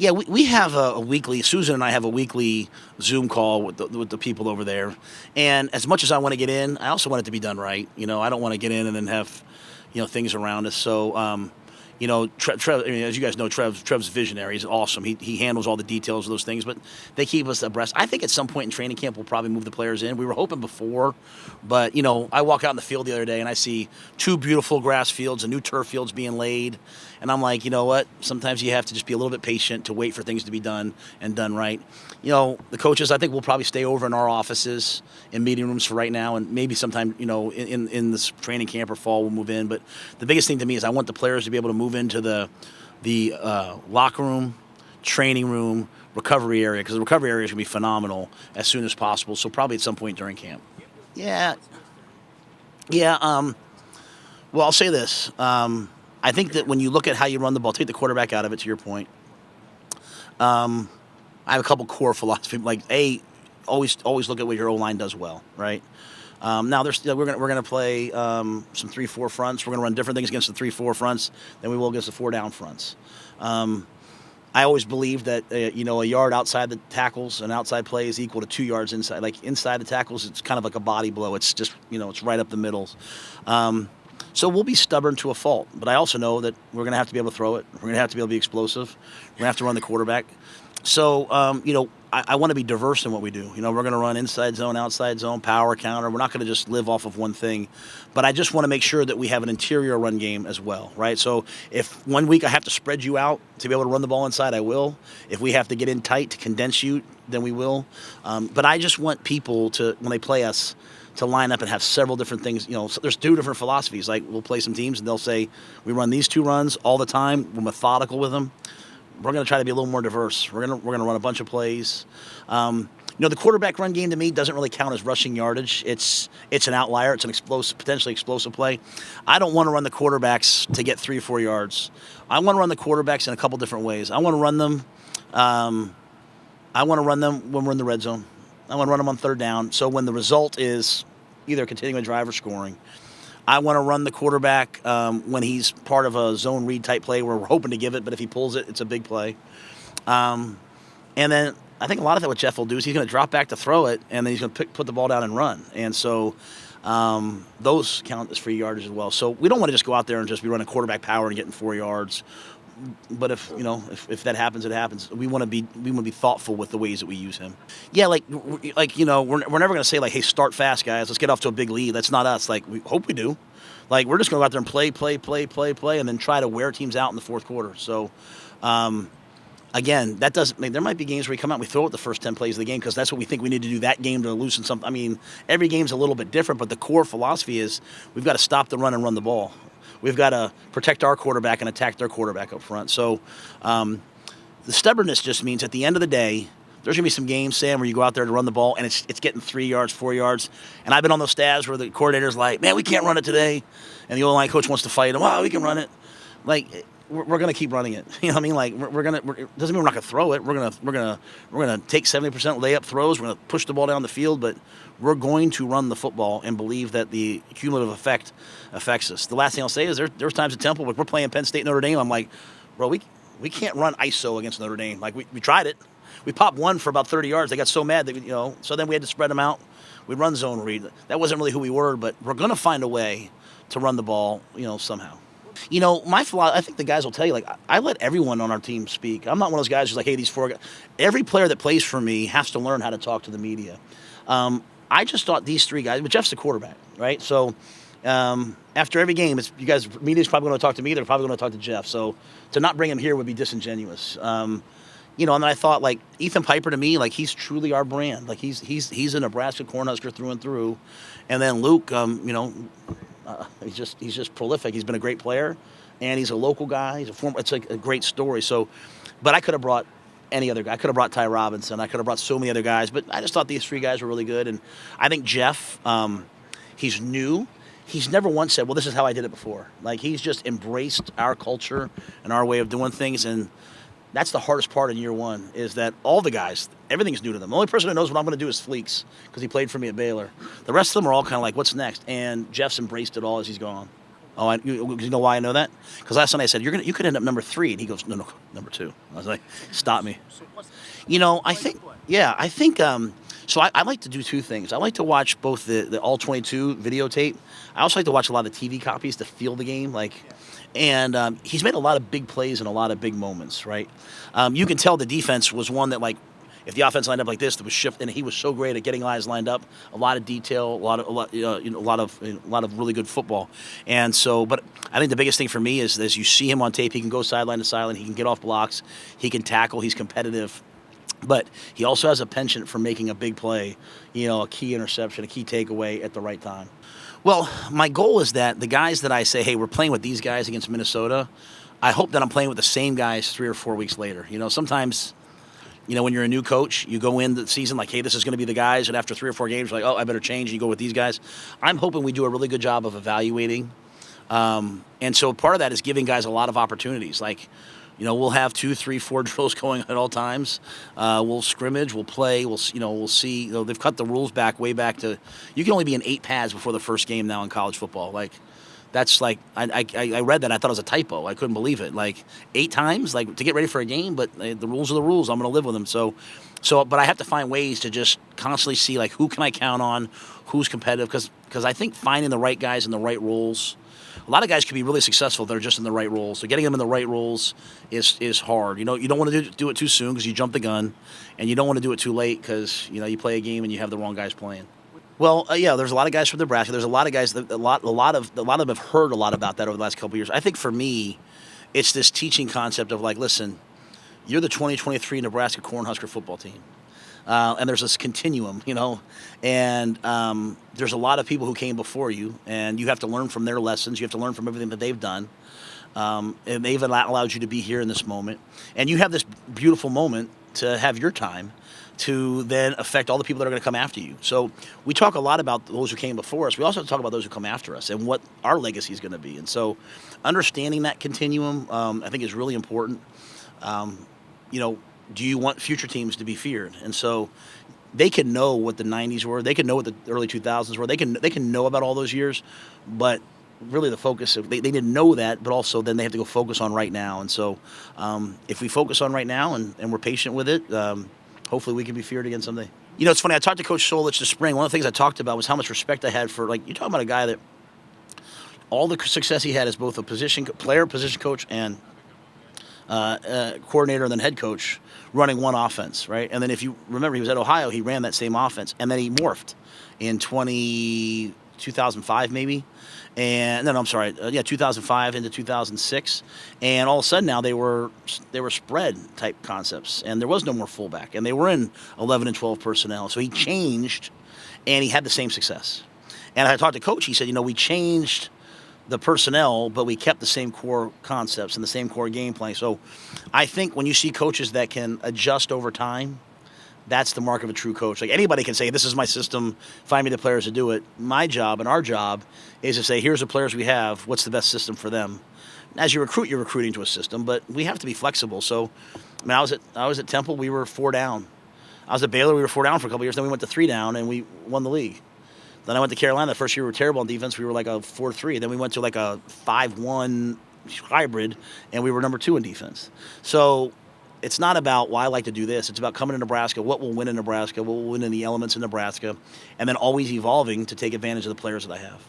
Yeah, we have a weekly. Susan and I have a weekly Zoom call with the people over there. And as much as I want to get in, I also want it to be done right. I don't want to get in and then have, things around us. So, Trev. I mean, as you guys know, Trev's visionary. He's awesome. He handles all the details of those things. But they keep us abreast. I think at some point in training camp we'll probably move the players in. We were hoping before, but I walk out in the field the other day and I see two beautiful grass fields and new turf fields being laid. And I'm like, you know what? Sometimes you have to just be a little bit patient to wait for things to be done and done right. The coaches, I think we'll probably stay over in our offices in meeting rooms for right now, and maybe sometime, in this training camp or fall we'll move in. But the biggest thing to me is I want the players to be able to move into the locker room, training room, recovery area, because the recovery area is going to be phenomenal as soon as possible. So probably at some point during camp. Yeah. Well, I'll say this. I think that when you look at how you run the ball, take the quarterback out of it, to your point. I have a couple core philosophies, like always look at what your O-line does well, right? Now we're gonna play some 3-4 fronts. We're gonna run different things against the 3-4 fronts than we will against the 4-down fronts. I always believe that a yard outside the tackles and outside play is equal to 2 yards inside. Like inside the tackles, it's kind of like a body blow. It's just it's right up the middle. So we'll be stubborn to a fault, but I also know that we're going to have to be able to throw it. We're going to have to be able to be explosive. We're going to have to run the quarterback. So, I want to be diverse in what we do. We're going to run inside zone, outside zone, power, counter. We're not going to just live off of one thing. But I just want to make sure that we have an interior run game as well, right? So if 1 week I have to spread you out to be able to run the ball inside, I will. If we have to get in tight to condense you, then we will. But I just want people to, when they play us, to line up and have several different things. So there's two different philosophies. Like we'll play some teams and they'll say, we run these two runs all the time. We're methodical with them. We're going to try to be a little more diverse. We're going to run a bunch of plays. The quarterback run game to me doesn't really count as rushing yardage. It's an outlier. It's an potentially explosive play. I don't want to run the quarterbacks to get 3 or 4 yards. I want to run the quarterbacks in a couple different ways. I want to run them. When we're in the red zone. I want to run them on third down. So when the result is either continuing a drive or scoring, I want to run the quarterback when he's part of a zone read type play where we're hoping to give it, but if he pulls it, it's a big play. And then I think a lot of that what Jeff will do is he's going to drop back to throw it, and then he's going to put the ball down and run. And so those count as free yardage as well. So we don't want to just go out there and just be running quarterback power and getting 4 yards. But if that happens, it happens. We want to be thoughtful with the ways that we use him. Yeah, we're never going to say like, hey, start fast, guys. Let's get off to a big lead. That's not us. Like we hope we do. Like we're just going to go out there and play, and then try to wear teams out in the fourth quarter. So, again, that doesn't. I mean, there might be games where we come out and we throw it the first 10 plays of the game because that's what we think we need to do that game to loosen something. I mean, every game's a little bit different, but the core philosophy is we've got to stop the run and run the ball. We've got to protect our quarterback and attack their quarterback up front. So the stubbornness just means at the end of the day, there's going to be some games, Sam, where you go out there to run the ball, and it's getting 3 yards, 4 yards. And I've been on those stabs where the coordinator's like, man, we can't run it today. And the O-line coach wants to fight him. Oh, we can run it. Like, we're going to keep running it. You know what I mean? Like, it doesn't mean we're not going to throw it. We're going to take 70% layup throws. We're going to push the ball down the field, but we're going to run the football and believe that the cumulative effect affects us. The last thing I'll say is there's times at Temple, like we're playing Penn State, Notre Dame. I'm like, bro, we can't run ISO against Notre Dame. Like, we tried it. We popped one for about 30 yards. They got so mad that, so then we had to spread them out. We run zone read. That wasn't really who we were, but we're going to find a way to run the ball, somehow. I think the guys will tell you, like, I let everyone on our team speak. I'm not one of those guys who's like, hey, these 4 guys. Every player that plays for me has to learn how to talk to the media. I just thought these 3 guys, but Jeff's the quarterback, right? So after every game, media's probably going to talk to me. They're probably going to talk to Jeff. So to not bring him here would be disingenuous. And then I thought, like, Ethan Piper to me, like, he's truly our brand. Like, he's a Nebraska Cornhusker through and through. And then Luke, he's just prolific. He's been a great player, and he's a local guy. It's like a great story. So, but I could have brought any other guy. I could have brought Ty Robinson. I could have brought so many other guys, but I just thought these 3 guys were really good. And I think Jeff, he's new. He's never once said, well, this is how I did it before. Like, he's just embraced our culture and our way of doing things. And that's the hardest part in year one, is that all the guys, everything's new to them. The only person who knows what I'm going to do is Fleeks, because he played for me at Baylor. The rest of them are all kind of like, what's next? And Jeff's embraced it all as he's gone. Oh, you know why I know that? Because last night I said you could end up number 3, and he goes, no, number 2. I was like, stop me. I think, yeah, I think. So I like to do two things. I like to watch both the all 22 videotape. I also like to watch a lot of TV copies to feel the game, and he's made a lot of big plays and a lot of big moments, right? You can tell the defense was one that, if the offense lined up like this, there was shift, and he was so great at getting guys lined up. A lot of detail, a lot of really good football. And so, but I think the biggest thing for me is as you see him on tape, he can go sideline to sideline, he can get off blocks, he can tackle, he's competitive. But he also has a penchant for making a big play, a key interception, a key takeaway at the right time. Well, my goal is that the guys that I say, hey, we're playing with these guys against Minnesota, I hope that I'm playing with the same guys 3 or 4 weeks later. Sometimes, when you're a new coach, you go in the season like, hey, this is going to be the guys, and after 3 or 4 games, you're like, oh, I better change, and you go with these guys. I'm hoping we do a really good job of evaluating. And so part of that is giving guys a lot of opportunities. We'll have 2, 3, 4 drills going at all times. We'll scrimmage, we'll play, we'll see. They've cut the rules way back to you can only be in 8 pads before the first game now in college football. That's I read that, I thought it was a typo. I couldn't believe it. 8 times, to get ready for a game, but the rules are the rules. I'm going to live with them. But I have to find ways to just constantly see who can I count on, who's competitive, because I think finding the right guys in the right roles. A lot of guys can be really successful that are just in the right roles. So getting them in the right roles is hard. You don't want to do it too soon because you jump the gun, and you don't want to do it too late because you play a game and you have the wrong guys playing. Well, yeah, there's a lot of guys from Nebraska. There's a lot of guys that a lot of them have heard a lot about that over the last couple of years. I think for me, it's this teaching concept of listen, you're the 2023 Nebraska Cornhusker football team. And there's this continuum, and there's a lot of people who came before you, and you have to learn from their lessons. You have to learn from everything that they've done, and they've allowed you to be here in this moment. And you have this beautiful moment to have your time to then affect all the people that are going to come after you. So we talk a lot about those who came before us. We also talk about those who come after us and what our legacy is going to be. And so understanding that continuum, I think, is really important. Do you want future teams to be feared? And so they can know what the 90s were. They can know what the early 2000s were. They can know about all those years, but really the focus of they didn't know that, but also then they have to go focus on right now. And so if we focus on right now and we're patient with it, hopefully we can be feared again someday. It's funny. I talked to Coach Solich this spring. One of the things I talked about was how much respect I had for, you're talking about a guy that all the success he had as both a position coach, and coordinator and then head coach running one offense, right? And then if you remember, he was at Ohio, he ran that same offense, and then he morphed in 2005 maybe. And no, I'm sorry, 2005 into 2006, and all of a sudden now they were spread type concepts, and there was no more fullback, and they were in 11 and 12 personnel. So he changed, and he had the same success. And I talked to Coach. He said, we changed the personnel, but we kept the same core concepts and the same core game plan. So I think when you see coaches that can adjust over time, that's the mark of a true coach. Anybody can say, this is my system, find me the players to do it. My job and our job is to say, here's the players we have, what's the best system for them? As you recruit, you're recruiting to a system, but we have to be flexible. So I was at Temple, we were 4 down. I was at Baylor, we were 4 down for a couple of years, then we went to 3 down, and we won the league. Then I went to Carolina. The first year we were terrible on defense. We were a 4-3. Then we went to a 5-1 hybrid, and we were number 2 in defense. So it's not about, I like to do this. It's about coming to Nebraska, what will win in Nebraska, what will win in the elements in Nebraska, and then always evolving to take advantage of the players that I have.